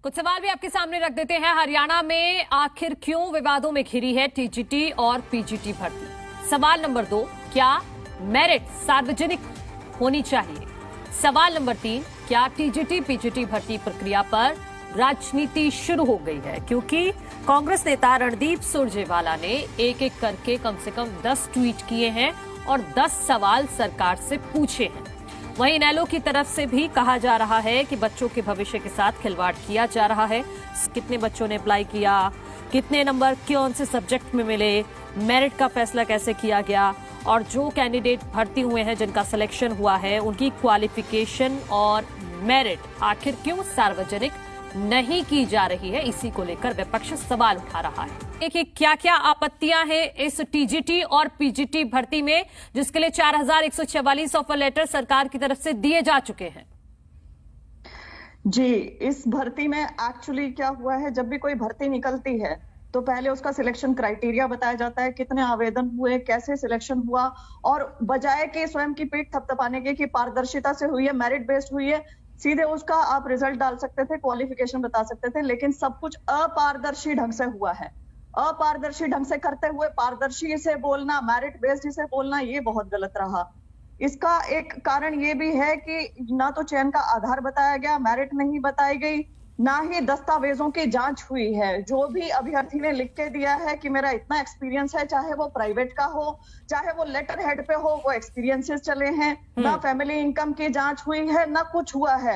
कुछ सवाल भी आपके सामने रख देते हैं। हरियाणा में आखिर क्यों विवादों में घिरी है टीजीटी और पीजीटी भर्ती? सवाल नंबर 2, क्या मेरिट सार्वजनिक होनी चाहिए? सवाल नंबर 3, क्या टीजीटी पीजीटी भर्ती प्रक्रिया पर राजनीति शुरू हो गई है? क्योंकि कांग्रेस नेता रणदीप सुरजेवाला ने एक एक करके कम से कम 10 ट्वीट किए हैं और 10 सवाल सरकार से पूछे हैं। वहीं इनेलो की तरफ से भी कहा जा रहा है कि बच्चों के भविष्य के साथ खिलवाड़ किया जा रहा है। कितने बच्चों ने अप्लाई किया, कितने नंबर कौन से सब्जेक्ट में मिले, मेरिट का फैसला कैसे किया गया, और जो कैंडिडेट भर्ती हुए हैं जिनका सिलेक्शन हुआ है उनकी क्वालिफिकेशन और मेरिट आखिर क्यों सार्वजनिक नहीं की जा रही है, इसी को लेकर विपक्ष सवाल उठा रहा है। देखिए क्या क्या आपत्तियां हैं इस टीजीटी और पीजीटी भर्ती में, जिसके लिए 4144 ऑफर लेटर सरकार की तरफ से दिए जा चुके हैं। जी, इस भर्ती में एक्चुअली क्या हुआ है, जब भी कोई भर्ती निकलती है तो पहले उसका सिलेक्शन क्राइटेरिया बताया जाता है, कितने आवेदन हुए, कैसे सिलेक्शन हुआ, और बजाय कि स्वयं की पीठ थपथपाने की कि पारदर्शिता से हुई है, मेरिट बेस्ड हुई है, सीधे उसका आप रिजल्ट डाल सकते थे, क्वालिफिकेशन बता सकते थे, लेकिन सब कुछ अपारदर्शी ढंग से हुआ है। अपारदर्शी ढंग से करते हुए पारदर्शी से बोलना, मेरिट बेस्ड से बोलना, ये बहुत गलत रहा। इसका एक कारण ये भी है कि ना तो चयन का आधार बताया गया, मेरिट नहीं बताई गई, ना ही दस्तावेजों की जांच हुई है। जो भी अभ्यर्थी ने लिख के दिया है कि मेरा इतना एक्सपीरियंस है, चाहे वो प्राइवेट का हो, चाहे वो लेटर हेड पे हो, वो एक्सपीरियंसेस चले हैं, ना फैमिली इनकम की जांच हुई है, ना कुछ हुआ है,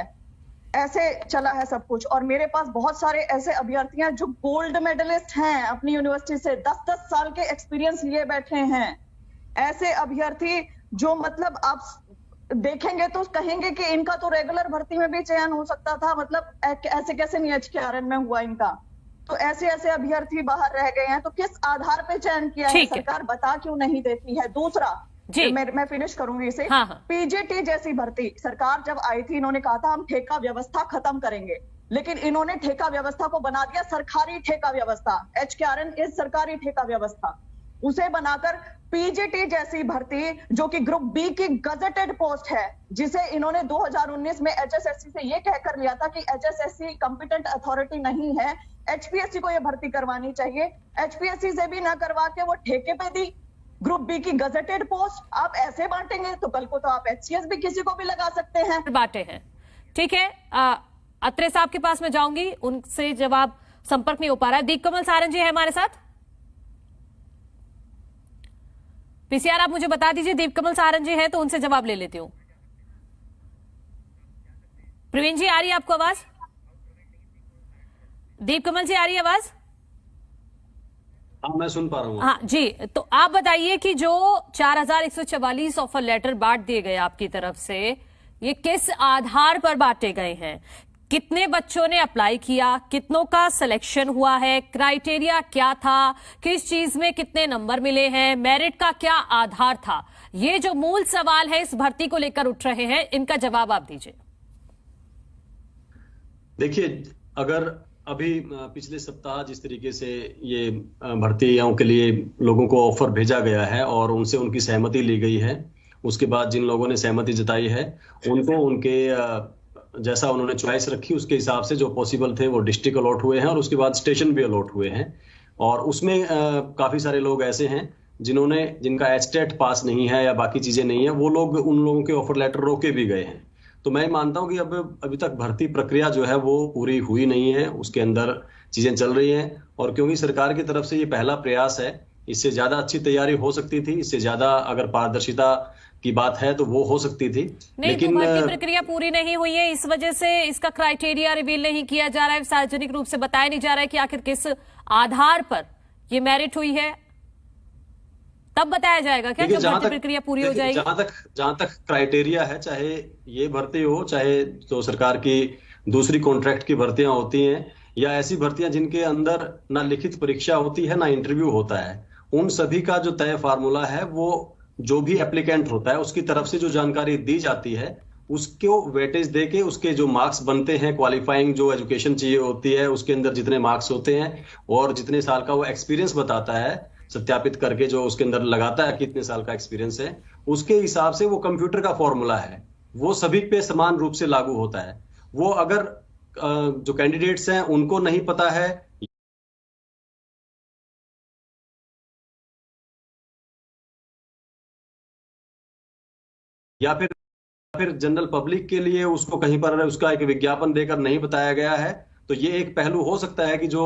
ऐसे चला है सब कुछ। और मेरे पास बहुत सारे ऐसे अभ्यर्थी हैं जो गोल्ड मेडलिस्ट हैं, अपनी यूनिवर्सिटी से 10-10 साल के एक्सपीरियंस लिए बैठे हैं। ऐसे अभ्यर्थी जो मतलब आप देखेंगे तो कहेंगे कि इनका तो रेगुलर भर्ती में भी चयन हो सकता था, मतलब ऐसे कैसे नहीं HKRN में हुआ इनका। तो ऐसे ऐसे अभ्यर्थी बाहर रह गए हैं, तो किस आधार पे चयन किया है, सरकार बता क्यों नहीं देती है? दूसरा, मैं फिनिश करूंगी इसे। पीजीटी जैसी भर्ती सरकार जब आई थी, इन्होंने कहा था हम ठेका व्यवस्था खत्म करेंगे, लेकिन इन्होंने ठेका व्यवस्था को बना दिया सरकारी ठेका व्यवस्था। HKRN इज सरकारी ठेका व्यवस्था, उसे बनाकर पीजीटी जैसी भर्ती जो कि ग्रुप बी की गजेटेड पोस्ट है, जिसे इन्होंने 2019 में HSSC से ये कहकर लिया था कि HSSC कॉम्पिटेंट अथॉरिटी नहीं है, HPSC को ये भर्ती करवानी चाहिए। HPSC से भी ना करवा के वो ठेके पे दी ग्रुप बी की गजेटेड पोस्ट। आप ऐसे बांटेंगे तो कल को तो आप HCS भी किसी को भी लगा सकते हैं। बांटे हैं, ठीक है। अत्रे साहब के पास मैं जाऊंगी, उनसे जवाब संपर्क नहीं हो पा रहा है। दीपकमल सारंग जी है हमारे साथ। पीसीआर आप मुझे बता दीजिए, दीपकमल सारंग जी हैं तो उनसे जवाब ले लेती हूँ। प्रवीण जी आ रही है आपको आवाज? दीपकमल जी आ रही है आवाज? हाँ, मैं सुन पा रहा हूँ। हाँ जी, तो आप बताइए कि जो 4144 ऑफर लेटर बांट दिए गए आपकी तरफ से, ये किस आधार पर बांटे गए हैं? कितने बच्चों ने अप्लाई किया, कितनों का सिलेक्शन हुआ है, क्राइटेरिया क्या था, किस चीज में कितने नंबर मिले हैं, मेरिट का क्या आधार था? ये जो मूल सवाल है इस भर्ती को लेकर उठ रहे हैं, इनका जवाब आप दीजिए। देखिए, अगर अभी पिछले सप्ताह जिस तरीके से ये भर्तियों के लिए लोगों को ऑफर भेजा गया है और उनसे उनकी सहमति ली गई है, उसके बाद जिन लोगों ने सहमति जताई है उनको उनके जैसा उन्होंने चॉइस रखी उसके हिसाब से जो पॉसिबल थे वो डिस्ट्रिक्ट अलॉट हुए हैं और उसके बाद स्टेशन भी अलॉट हुए हैं। और उसमें काफी सारे लोग ऐसे हैं जिनका HTET पास नहीं है या बाकी चीजें नहीं है, वो लोग उन लोगों के ऑफर लेटर रोके भी गए हैं। तो मैं मानता हूं कि अभी तक भर्ती प्रक्रिया जो है वो पूरी हुई नहीं है, उसके अंदर चीजें चल रही हैं। और क्योंकि सरकार की तरफ से ये पहला प्रयास है, इससे ज्यादा अच्छी तैयारी हो सकती थी, इससे ज्यादा अगर पारदर्शिता की बात है तो वो हो सकती थी, लेकिन तो भर्ती प्रक्रिया पूरी नहीं हुई है, इस वजह से इसका क्राइटेरिया रिवील नहीं किया जा रहा है, सार्वजनिक रूप से बताया नहीं जा रहा है कि आखिर किस आधार पर ये मेरिट हुई है। तब बताया जाएगा क्या जब भर्ती प्रक्रिया पूरी हो जाएगी? जहां तक क्राइटेरिया है, चाहे ये भर्ती हो, चाहे तो सरकार की दूसरी कॉन्ट्रैक्ट की भर्तियां होती हैं या ऐसी भर्तियां जिनके अंदर ना लिखित परीक्षा होती है ना इंटरव्यू होता है, उन सभी का जो तय फार्मूला है वो जो भी एप्लीकेंट होता है उसकी तरफ से जो जानकारी दी जाती है उसको वेटेज देके उसके जो मार्क्स बनते हैं, क्वालिफाइंग जो एजुकेशन चाहिए होती है उसके अंदर जितने मार्क्स होते हैं और जितने साल का वो एक्सपीरियंस बताता है, सत्यापित करके जो उसके अंदर लगाता है कितने साल का एक्सपीरियंस है, उसके हिसाब से वो कंप्यूटर का फॉर्मूला है, वो सभी पे समान रूप से लागू होता है। वो अगर जो कैंडिडेट्स हैं उनको नहीं पता है, या फिर जनरल पब्लिक के लिए उसको कहीं पर उसका एक विज्ञापन देकर नहीं बताया गया है, तो ये एक पहलू हो सकता है कि जो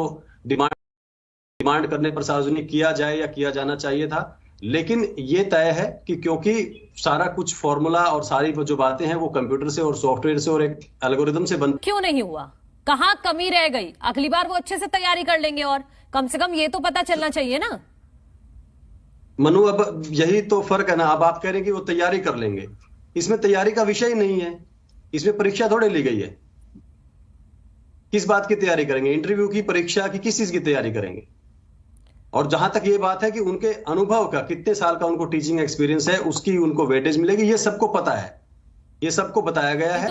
डिमांड करने पर सार्वजनिक किया जाए या किया जाना चाहिए था। लेकिन ये तय है कि क्योंकि सारा कुछ फॉर्मूला और सारी जो बातें हैं वो कंप्यूटर से और सॉफ्टवेयर से और एक एल्गोरिदम से बन, क्यों नहीं हुआ, कहां कमी रह गई? अगली बार वो अच्छे से तैयारी कर लेंगे और कम से कम ये तो पता चलना चाहिए ना। मनु, अब यही तो फर्क है ना। अब आप कह रहे हैं कि वो तैयारी कर लेंगे, इसमें तैयारी का विषय ही नहीं है, इसमें परीक्षा थोड़े ली गई है। किस बात की तैयारी करेंगे? इंटरव्यू की, परीक्षा की, किस चीज की तैयारी करेंगे? और जहां तक ये बात है कि उनके अनुभव का, कितने साल का उनको टीचिंग एक्सपीरियंस है, उसकी उनको वेटेज मिलेगी, ये सबको पता है, ये सबको बताया गया है।